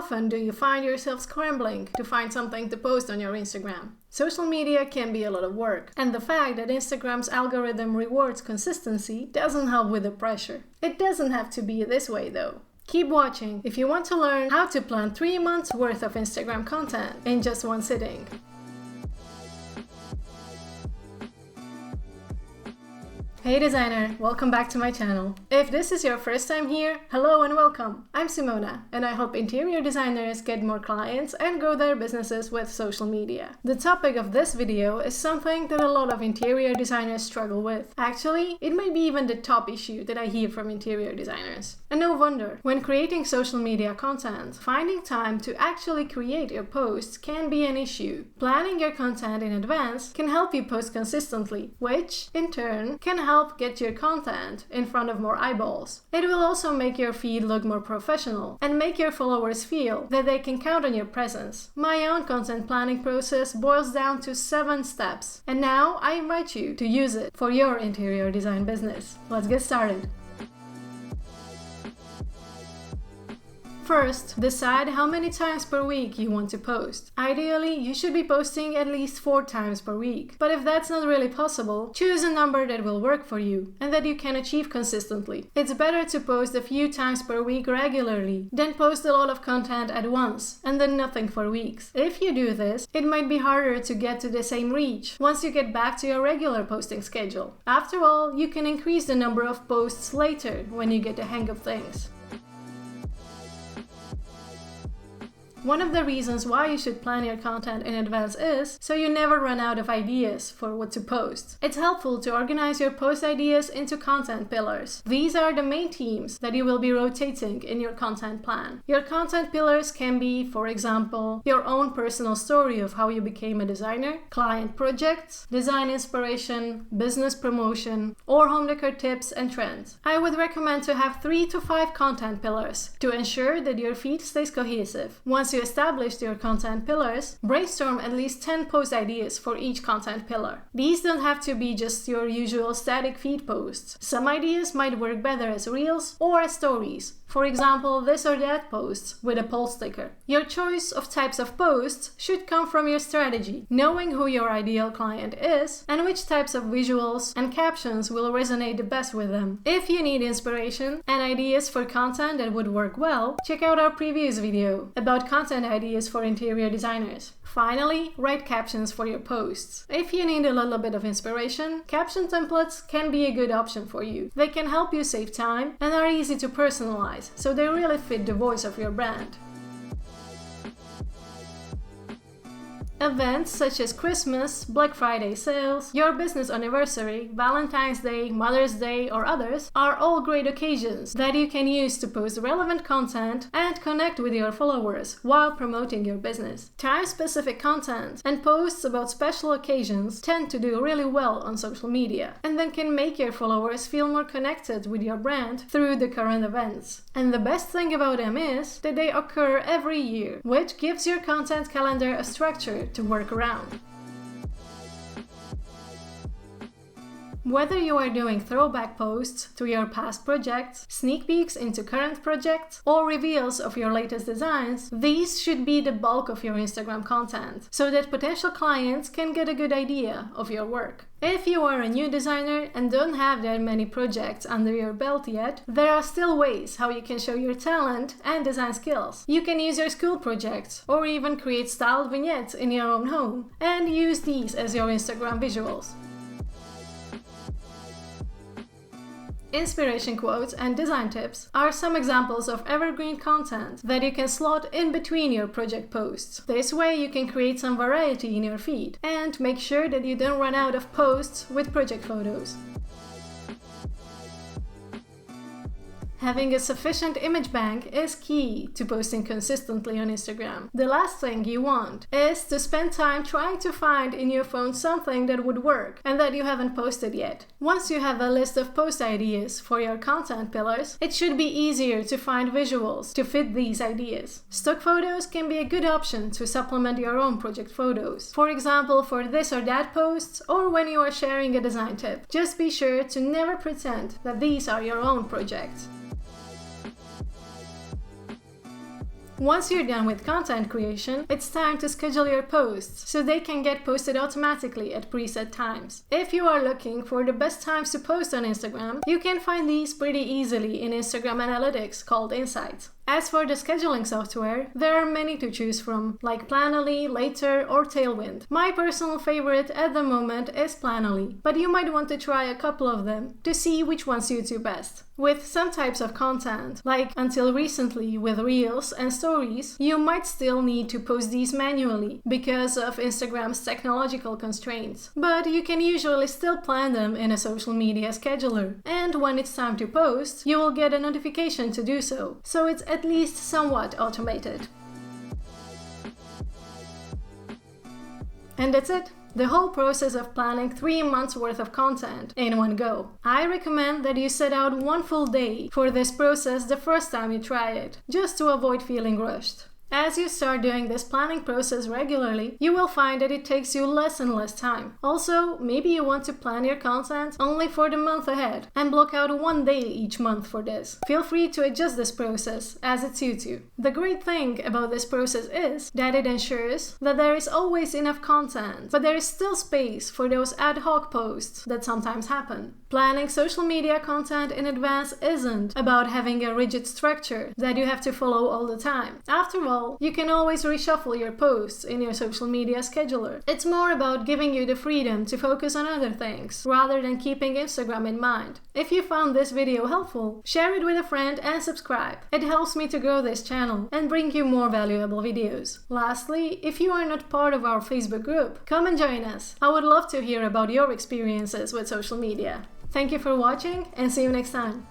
often do you find yourself scrambling to find something to post on your Instagram? Social media can be a lot of work, and the fact that Instagram's algorithm rewards consistency doesn't help with the pressure. It doesn't have to be this way though. Keep watching if you want to learn how to plan 3 months worth of Instagram content in just one sitting. Hey designer, welcome back to my channel. If this is your first time here, hello and welcome. I'm Simona, and I help interior designers get more clients and grow their businesses with social media. The topic of this video is something that a lot of interior designers struggle with. Actually, it may be even the top issue that I hear from interior designers. And no wonder, when creating social media content, finding time to actually create your posts can be an issue. Planning your content in advance can help you post consistently, which, in turn, can help get your content in front of more eyeballs. It will also make your feed look more professional and make your followers feel that they can count on your presence. My own content planning process boils down to 7 steps, and now I invite you to use it for your interior design business. Let's get started. First, decide how many times per week you want to post. Ideally, you should be posting at least 4 times per week. But if that's not really possible, choose a number that will work for you and that you can achieve consistently. It's better to post a few times per week regularly than post a lot of content at once and then nothing for weeks. If you do this, it might be harder to get to the same reach once you get back to your regular posting schedule. After all, you can increase the number of posts later when you get the hang of things. One of the reasons why you should plan your content in advance is so you never run out of ideas for what to post. It's helpful to organize your post ideas into content pillars. These are the main themes that you will be rotating in your content plan. Your content pillars can be, for example, your own personal story of how you became a designer, client projects, design inspiration, business promotion, or home decor tips and trends. I would recommend to have 3 to 5 content pillars to ensure that your feed stays cohesive. Once you established your content pillars, brainstorm at least 10 post ideas for each content pillar. These don't have to be just your usual static feed posts. Some ideas might work better as reels or as stories. For example, this or that posts with a poll sticker. Your choice of types of posts should come from your strategy, knowing who your ideal client is and which types of visuals and captions will resonate the best with them. If you need inspiration and ideas for content that would work well, check out our previous video about content ideas for interior designers. Finally, write captions for your posts. If you need a little bit of inspiration, caption templates can be a good option for you. They can help you save time and are easy to personalize, so they really fit the voice of your brand. Events such as Christmas, Black Friday sales, your business anniversary, Valentine's Day, Mother's Day, or others are all great occasions that you can use to post relevant content and connect with your followers while promoting your business. Time-specific content and posts about special occasions tend to do really well on social media and then can make your followers feel more connected with your brand through the current events. And the best thing about them is that they occur every year, which gives your content calendar a structure to work around. Whether you are doing throwback posts to your past projects, sneak peeks into current projects, or reveals of your latest designs, these should be the bulk of your Instagram content, so that potential clients can get a good idea of your work. If you are a new designer and don't have that many projects under your belt yet, there are still ways how you can show your talent and design skills. You can use your school projects, or even create styled vignettes in your own home, and use these as your Instagram visuals. Inspiration quotes and design tips are some examples of evergreen content that you can slot in between your project posts. This way you can create some variety in your feed and make sure that you don't run out of posts with project photos. Having a sufficient image bank is key to posting consistently on Instagram. The last thing you want is to spend time trying to find in your phone something that would work and that you haven't posted yet. Once you have a list of post ideas for your content pillars, it should be easier to find visuals to fit these ideas. Stock photos can be a good option to supplement your own project photos. For example, for this or that posts, or when you are sharing a design tip. Just be sure to never pretend that these are your own projects. Once you're done with content creation, it's time to schedule your posts so they can get posted automatically at preset times. If you are looking for the best times to post on Instagram, you can find these pretty easily in Instagram Analytics called Insights. As for the scheduling software, there are many to choose from, like Planoly, Later, or Tailwind. My personal favorite at the moment is Planoly, but you might want to try a couple of them to see which one suits you best. With some types of content, like until recently with Reels and Stories, you might still need to post these manually because of Instagram's technological constraints. But you can usually still plan them in a social media scheduler. And when it's time to post, you will get a notification to do so. So it's at least somewhat automated. And that's it. The whole process of planning 3 months worth of content in one go. I recommend that you set out one full day for this process the first time you try it, just to avoid feeling rushed. As you start doing this planning process regularly, you will find that it takes you less and less time. Also, maybe you want to plan your content only for the month ahead and block out one day each month for this. Feel free to adjust this process as it suits you. The great thing about this process is that it ensures that there is always enough content, but there is still space for those ad hoc posts that sometimes happen. Planning social media content in advance isn't about having a rigid structure that you have to follow all the time. After all, you can always reshuffle your posts in your social media scheduler. It's more about giving you the freedom to focus on other things, rather than keeping Instagram in mind. If you found this video helpful, share it with a friend and subscribe. It helps me to grow this channel and bring you more valuable videos. Lastly, if you are not part of our Facebook group, come and join us. I would love to hear about your experiences with social media. Thank you for watching and see you next time.